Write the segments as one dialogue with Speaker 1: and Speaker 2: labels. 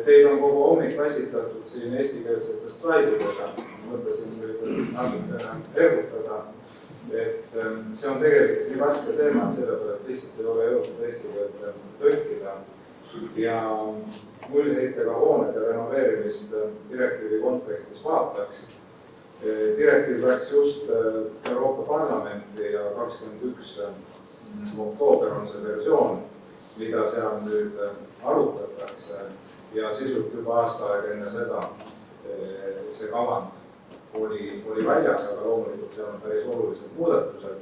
Speaker 1: Teil on kogu hommik väsitatud siin eestikeelsete slaididega. Mõtlesin nüüd natukene ergutada, et see on tegelikult nii värske teema, et sellepärast lihtsalt ei ole jõudnud eesti keelde tõlkida. Ja nullheitega hoonede renoveerimist direktiivi kontekstis vaataks. Direktiiv läks just Euroopa Parlamenti ja 21. oktoober on see versioon, mida seal nüüd arutatakse ja sisult juba aasta aega enne seda see kavand oli väljas, aga loomulikult seal on päris olulised muudatused.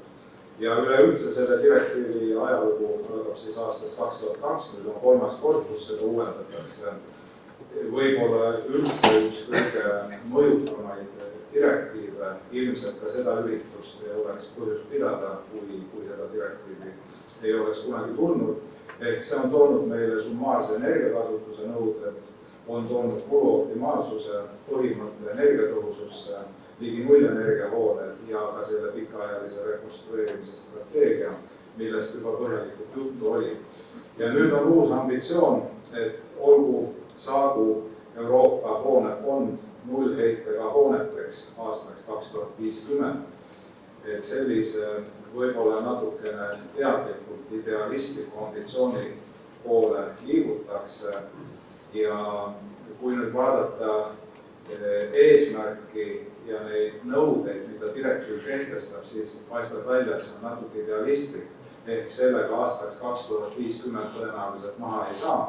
Speaker 1: Ja üleüldse selle direktiivi ajalugu algab siis aastast 2002, nüüd on 3. kord, kus seda uuendatakse. Võib-olla üldse üks kõige mõjukamaid direktiive, ilmselt ka seda üritust ei oleks põhjus pidada, kui seda direktiivi ei oleks kunagi tulnud. Ehk see on toonud meile summaarse energiakasutuse nõuded, on toonud kuluoptimaalsuse, põhimõtte energiatõhususse, ligi nullenergiahooned ja ka selle pikaajalise rekonstrueerimise strateegia, millest juba põhjalikult juttu oli. Ja nüüd on uus ambitsioon, et olgu saagu Euroopa hoonefond nullheitega hooneteks aastaks 2050, et sellise võib-olla natukene teadlikult idealistliku ambitsiooni poole liigutakse. Ja kui nüüd vaadata eesmärki ja neid nõudeid, mida direktiiv kehtestab, siis paistab välja, et see on natuke idealistlik, ehk sellega aastaks 2050 tõenäoliselt maha ei saa,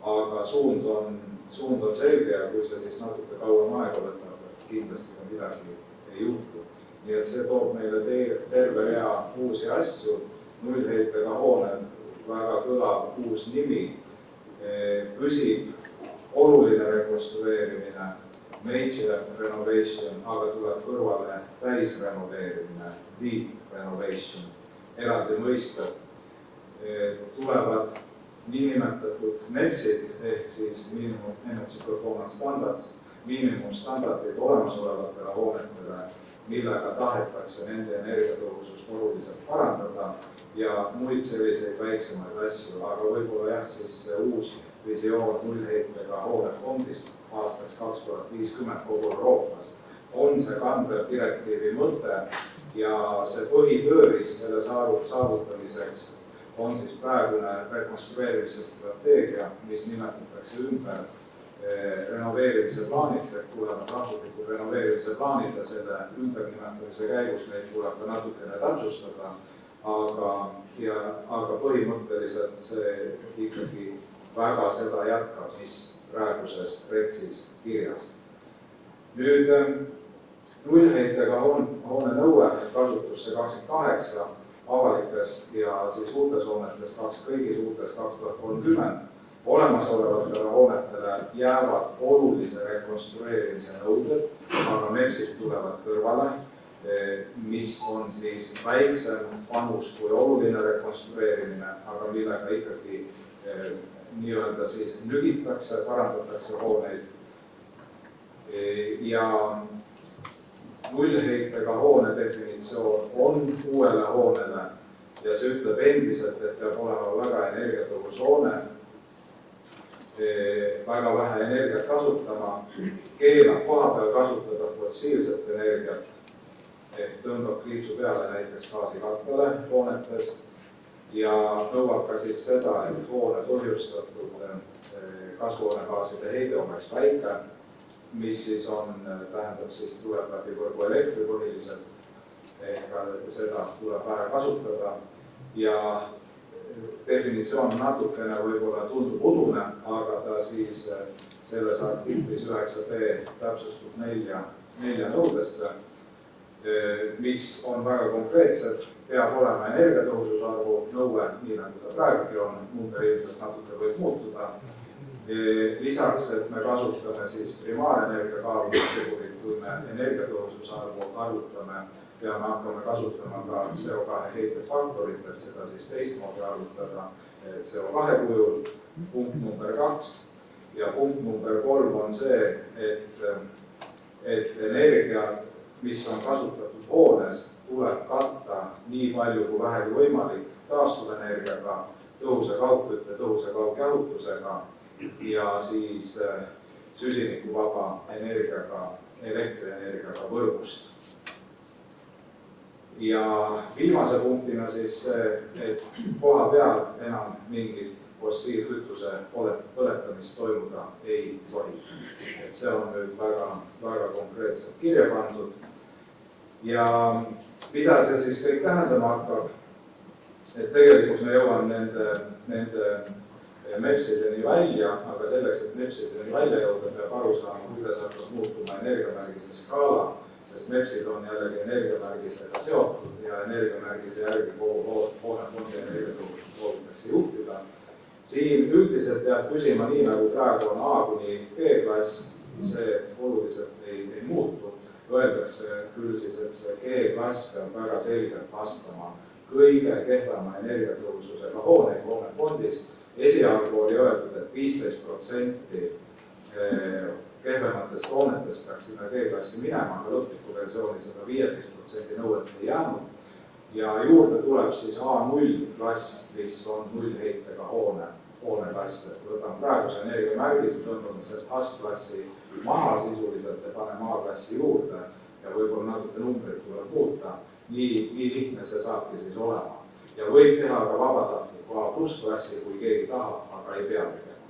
Speaker 1: aga suund on selge ja kui see siis natuke kauem aega võtab, kindlasti ka midagi ei juhtu. Nii et see toob meile terve rea uusi asju, nullheitega hooned, väga kõlav uus nimi, püsib oluline rekonstrueerimine, major renovation, aga tuleb kõrvale täisrenoveerimine, deep renovation, eraldi mõisted. Tulevad niinimetatud NEPS-id ehk siis Minimum Energy Performance Standards, miinimumstandardid olemasolevatele hoonetele, millega tahetakse nende energiatõhusust oluliselt parandada ja muid selliseid väiksemaid asju, aga võib-olla jah, siis see uus visioon nullheitega hoonefondist aastaks 2050 kogu Euroopas on see kandev direktiivi mõte ja see põhitööriis selle saavutamiseks on siis praegune rekonstrueerimise strateegia, mis nimetatakse ümber renoveerimise plaaniks, et tulevad rahvuslikud renoveerimise plaanid ja selle ümbernimetamise käigus neid tuleb ka natukene täpsustada, aga põhimõtteliselt see ikkagi väga seda jätkab, mis praeguses retsis kirjas. Nüüd nullheitega hoone nõue kasutusse 28 avalikes ja siis uutes hoonetes, kõigis uutes 2030. Olemasolevatele hoonetele jäävad olulise rekonstrueerimise nõuded, aga MEPS-id tulevad kõrvale, mis on siis väiksem panus kui oluline rekonstrueerimine, aga millega ikkagi nii-öelda siis nügitakse, parandatakse hooneid. Ja nullheitega hoone definitsioon on uuele hoonele ja see ütleb endiselt, et peab olema väga energiatõhus hoone, väga vähe energiat kasutama, keelab kohapeal kasutada fossiilset energiat, ehk tõmbab kriipsu peale näiteks gaasikatlale hoonetes ja nõuab ka siis seda, et hoone põhjustatud kasvuhoonegaaside heide oleks väike, mis siis tähendab siis tuleb läbi võrgu elektri põhiliselt, ehk seda tuleb vähe kasutada ja definitsioon natukene võib-olla tundub udune, aga ta siis selles artiklis 9b täpsustub 4 nõudesse, mis on väga konkreetsed, peab olema energiatõhususarvu nõue, nii nagu ta praegugi on, number ilmselt natuke võib muutuda. Lisaks, et me kasutame siis primaarenergia kaalumistegurit, kui me energiatõhususarvu arvutame, peame hakkame kasutama ka CO2 heitefaktorit, et seda siis teistmoodi arvutada CO2 kujul, punkt number 2. Ja punkt number 3 on see, et energiat, mis on kasutatud hoones, tuleb katta nii palju kui vähegi võimalik taastuvenergiaga, tõhusa kaugkütte, tõhusa kaugjahutusega ja siis süsinikuvaba energiaga, elektrienergiaga võrgust. Ja viimase punktina siis see, et koha peal enam mingit fossiilkütuse põletamist toimuda ei tohi. Et see on nüüd väga konkreetselt kirja pandud. Ja mida see siis kõik tähendama hakkab, et tegelikult me jõuame nende MEPS-ideni välja, aga selleks, et MEPS-ideni välja jõuda, peab aru saama, kuidas hakkab muutuma energiamärgise skaala, sest MEPS-id on jällegi energiamärgisega seotud ja energiamärgise järgi kogu hoonefondi energiatõhusus soovitakse juhtida. Siin üldiselt jääb püsima nii, nagu praegu on A kuni G-klass, see oluliselt ei muutu. Öeldakse küll siis, et see G-klass peab väga selgelt vastama kõige kehvema energiatõhususega hooneid hoonefondis. Esialgu oli öeldud, et 15% kehvematest hoonetest peaks sinna G-klassi minema, aga lõpliku versiooni seda 15% nõuet ei jäänud. Ja juurde tuleb siis A0 klass, mis on nullheitega hooneklass. Võtame praeguse energiamärgise, tõmbame sealt H-klassi maha sisuliselt ja paneme A-klassi juurde ja võib-olla natuke numbrit tuleb muuta. Nii lihtne see saabki siis olema. Ja võib teha ka vabatahtliku A+-klassi, kui keegi tahab, aga ei pea tegema.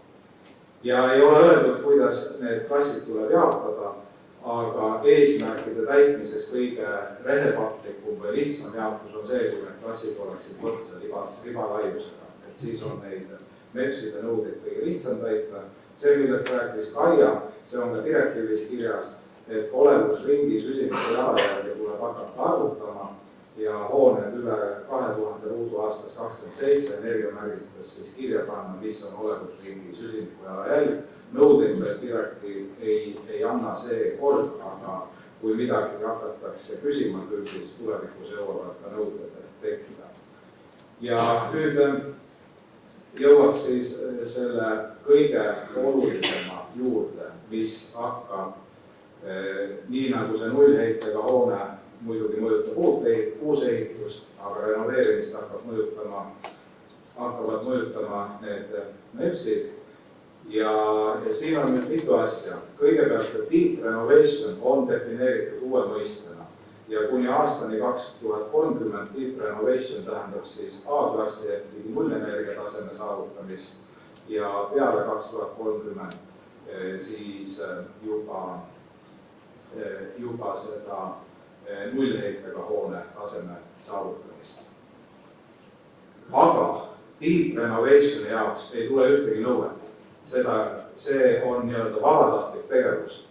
Speaker 1: Ja ei ole öeldud, kuidas need klassid tuleb jaotada, aga eesmärkide täitmises kõige rehepapplikum või lihtsam jaotus on see, kui need klassid oleksid võrdse ribalaiusega. Et siis on neid MEPS-ide nõudeid kõige lihtsam täita. See, millest rääkis Kaia, see on ka direktiivis kirjas, et olevusringi süsiniku jalajälge tuleb hakata arvutama ja hooned üle 2000 ruudu aastas 27 energiamärgistes siis kirja panna, mis on olevusringi süsiniku jalajälg. Nõudeid veel direktiiv ei anna see kord, aga kui midagi hakatakse küsima, küll siis tulevikus jõuavad ka nõuded tekkida. Ja nüüd jõuaks siis selle kõige olulisema juurde, mis hakkab nii nagu see nullheitega hoone muidugi mõjutab uusehitust, aga renoveerimist hakkavad mõjutama need MEPS-id. Ja siin on nüüd mitu asja. Kõigepealt see deep renovation on defineeritud uue mõistena ja kuni aastani 2030 deep renovation tähendab siis A-klassi ehk nullenergia taseme saavutamist ja peale 2030 siis juba seda nullheitega hoone taseme saavutamist. Aga deep renovation jaoks ei tule ühtegi nõuet. See on nii-öelda vabatahtlik tegevus.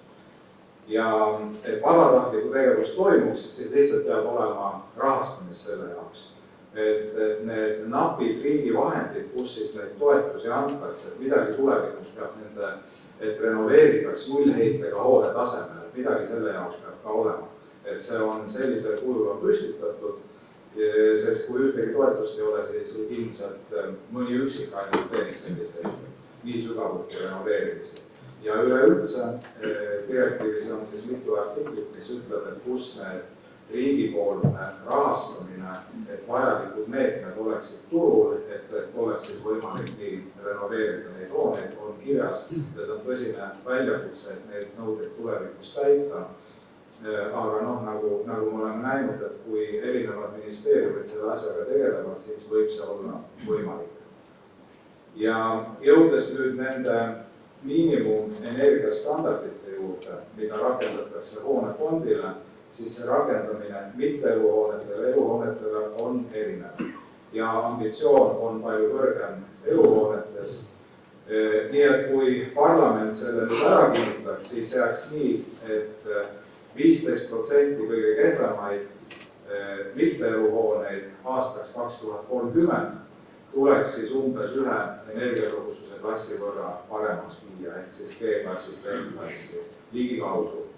Speaker 1: Ja et vabatahtliku tegevus toimuks, siis lihtsalt peab olema rahastamist selle jaoks. Et need napid riigi vahendid, kus siis neid toetusi antakse, et midagi tulevikus peab nende, et renoveeritaks nullheitega hoone tasemel, et midagi selle jaoks peab ka olema. Et see on sellisel kujul on püstitatud, sest kui ühtegi toetust ei ole, siis ilmselt mõni üksik ainult teeks selliseid nii sügavuti renoveerimisi. Ja üleüldse direktiivis on siis mitu artiklit, mis ütleb, et kus need riigipoolne rahastamine, et vajalikud meetmed oleksid turul, et oleks siis võimalik nii renoveerida neid hooneid, on kirjas, et on tõsine väljakutse, et neid nõudeid tulevikus täita. Aga nagu me oleme näinud, et kui erinevad ministeeriumid selle asjaga tegelevad, siis võib see olla võimalik. Ja jõudes nüüd nende miinimumenergiastandardite juurde, mida rakendatakse hoonefondile, siis see rakendamine mitte-eluhoonetele, eluhoonetele on erinev. Ja ambitsioon on palju kõrgem eluhoonetes. Nii et kui parlament selle nüüd ära kinnitaks, siis jääks nii, et 15% kõige kehvemaid mitte-eluhooneid aastaks 2030 tuleks siis umbes ühe energiatõhususe klassi võrra paremaks viia, ehk siis G-klassist E-klassi ligikaudu.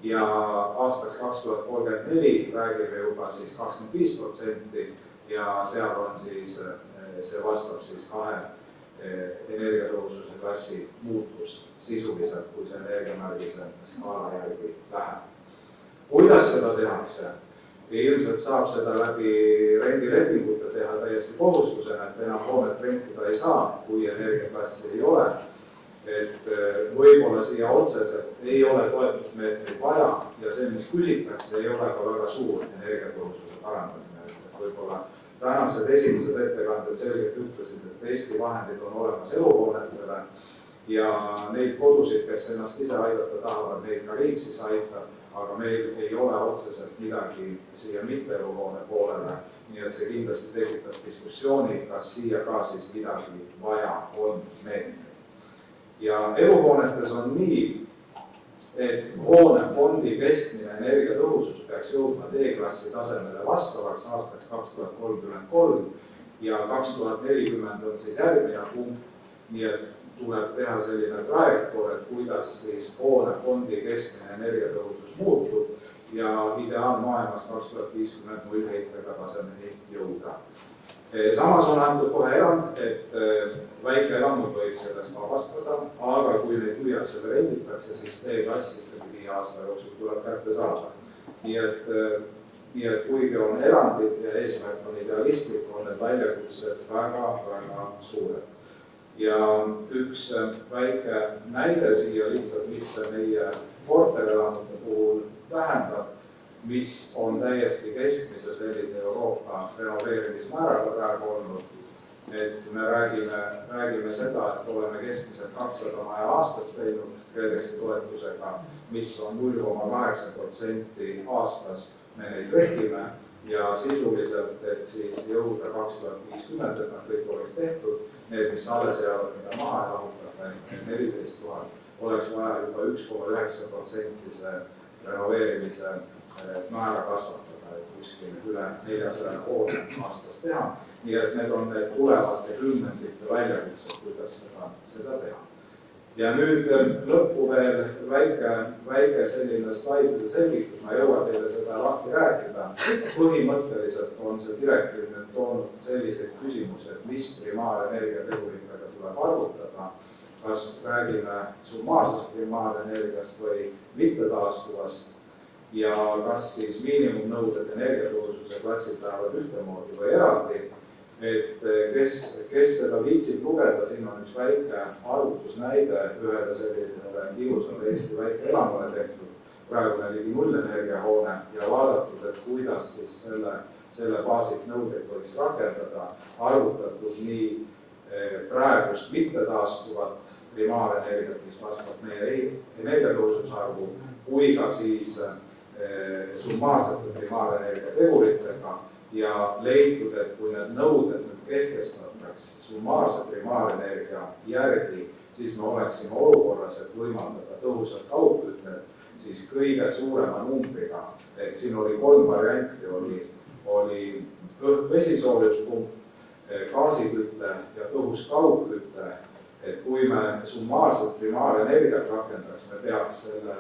Speaker 1: Ja aastaks 2034 räägime juba siis 25% ja seal on siis, see vastab siis 2 energiatõhususe klassi muutust sisuliselt, kui see energiamärgise skaala järgi läheb. Kuidas seda tehakse? Ilmselt saab seda läbi rendilepingute teha täiesti kohustusena, et enam hoonet rentida ei saa, kui energiaklassi ei ole. et võib-olla siia otseselt ei ole toetusmeetmeid vaja ja see, mis küsitakse, ei ole ka väga suur energiatõhususe parandamine. Võib-olla tänased esimesed ettekanded selgelt ütlesid, et Eesti vahendid on olemas eluhoonetele ja neid kodusid, kes ennast ise aidata tahavad, neid ka riik siis aitab, aga meil ei ole otseselt midagi siia mitte-eluhoone poolele, nii et see kindlasti tekitab diskussiooni, kas siia ka siis midagi vaja on meetmeid. Ja eluhoonetes on nii, et hoonefondi keskmine energiatõhusus peaks jõudma D-klassi tasemele vastavaks aastaks 2033 ja 2040 on siis järgmine punkt, nii et tuleb teha selline trajektoor, et kuidas siis hoonefondi keskmine energiatõhusus muutub ja ideaalmaailmas 2050 nullheitega tasemeni jõuda. Samas on antud kohe erand, et väikeelamud võib sellest vabastada, aga kui neid müüakse või renditakse, siis D-klass ikkagi 5 aasta jooksul tuleb kätte saada. Nii et kuigi on erandid ja eesmärk on idealistlik, on need väljakutsed väga suured. Ja üks väike näide siia lihtsalt, mis meie korterelamute puhul tähendab, mis on täiesti keskmise sellise Euroopa renoveerimismääraga praegu olnud. Et me räägime seda, et oleme keskmiselt 200 maja aastas teinud KredExi toetusega, mis on 0,8% aastas me neid rehkime ja sisuliselt, et siis jõuda 2050, et nad kõik oleks tehtud, need, mis alles jäävad, mida maha ei lahutada, 14 000, oleks vaja juba 1,9% see renoveerimise määra kasvatada, et kuskil üle 400 hoone aastas teha. Nii et need on need tulevate kümnendite väljakutsed, kuidas seda teha. Ja nüüd lõppu veel väike selline slaidide selgitus, ma ei jõua teile seda lahti rääkida. Põhimõtteliselt on see direktiiv nüüd toonud selliseid küsimusi, et mis primaarenergiateguritega tuleb arvutada, kas räägime summaarsest primaarenergiast või mittetaastuvast ja kas siis miinimumnõuded energiatõhususe klassid lähevad ühtemoodi või eraldi. Et kes seda viitsib lugeda, siin on üks väike arvutusnäide ühele sellisele ilusale Eesti väike elamule tehtud, praegune ligi nullenergiahoone ja vaadatud, et kuidas siis selle baasit nõudeid võiks rakendada, arvutatud nii praegust mittetaastuvat primaarenergiat, mis vastab meie energiatõhususarvu, kui ka siis summaarsete primaarenergia teguritega ja leitud, et kui need nõuded nüüd kehtestataks summaarse primaarenergia järgi, siis me oleksime olukorras, et võimaldada tõhusat kaugkütet, siis kõige suurema numbriga, ehk siin oli 3 varianti, oli õhk-vesisooljuspump, gaasiküte ja tõhus kaugküte, et kui me summaarset primaarenergiat rakendaks, me peaks selle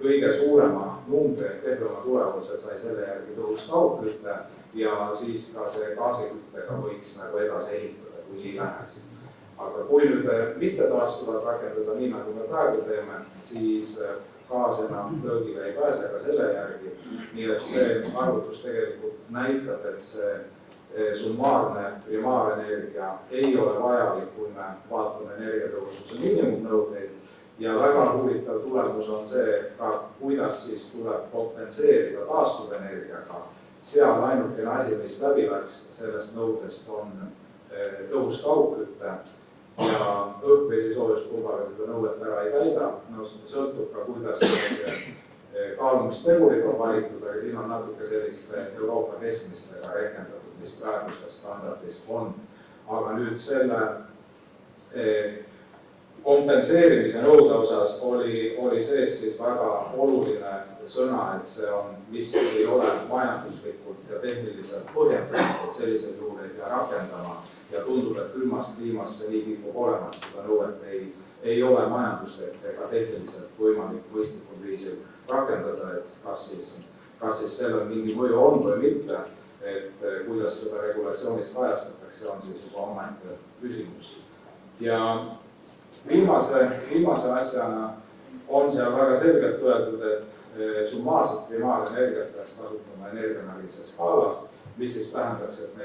Speaker 1: kõige suurema numbri, et kehvema tulemuse sai selle järgi tõhus kaugküte ja siis ka see gaasiküttega võiks nagu edasi ehitada, kui nii läheks. Aga kui nüüd mittetaastuvat rakendada nii, nagu me praegu teeme, siis gaas enam lõõgile ei pääse ka selle järgi. Nii et see arvutus tegelikult näitab, et see summaarne primaarenergia ei ole vajalik, kui me vaatame energiatõhususe miinimumnõudeid. Ja väga huvitav tulemus on see, ka kuidas siis tuleb kompenseerida taastuvenergiaga. Seal ainukene asi, mis läbi läks sellest nõudest, on tõhus kaugküte ja õhk-vesisooljuspumbaga seda nõuet ära ei täida. No, sõltub ka, kuidas kaalumistegurid on valitud, aga siin on natuke selliste Euroopa keskmistega rehkendatud, mis praeguses standardis on. Aga nüüd selle kompenseerimise nõude osas oli sees siis väga oluline sõna, et see on, mis ei ole majanduslikult ja tehniliselt põhjendatud, et sellisel juhul ei pea rakendama ja tundub, et külmas kliimas see nii kipub olema, et seda nõuet ei ole majanduslik ega tehniliselt võimalik mõistlikul viisil rakendada, et kas siis sellel mingi mõju on või mitte, et kuidas seda regulatsioonis kajastatakse, on siis juba omaette küsimus. Ja viimase asjana on seal väga selgelt öeldud, et summaarset primaarenergiat peaks kasutama energiamärgises skaalas, mis siis tähendaks, et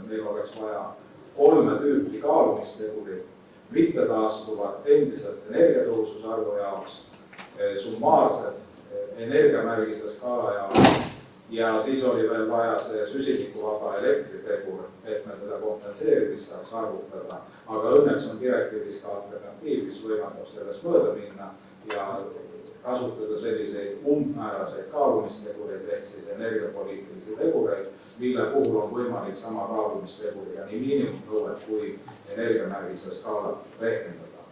Speaker 1: meil oleks vaja 3 tüüpi kaalumistegurit mittetaastuvad endiselt energiatõhususe arvu jaoks, summaarsed energiamärgise skaala jaoks ja siis oli veel vaja see süsinikuvaba elektritegur, et me seda kompenseerimist saaks arvutada. Aga õnneks on direktiivis ka alternatiiv, mis võimaldab sellest mööda minna ja kasutada selliseid umbmääraseid kaalumistegureid ehk siis energiapoliitilisi tegureid, mille puhul on võimalik sama kaalumisteguriga nii miinimumnõuet kui energiamärgise skaalat rehkendada.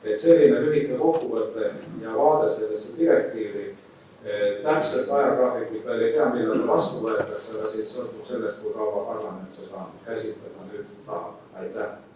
Speaker 1: Et selline lühike kokkuvõte ja vaade sellesse direktiivi. Täpselt ajagraafikut veel ei tea, millal ta vastu võetakse, aga siis sõltub sellest, kui kaua parlament seda käsitleda nüüd tahab. Aitäh!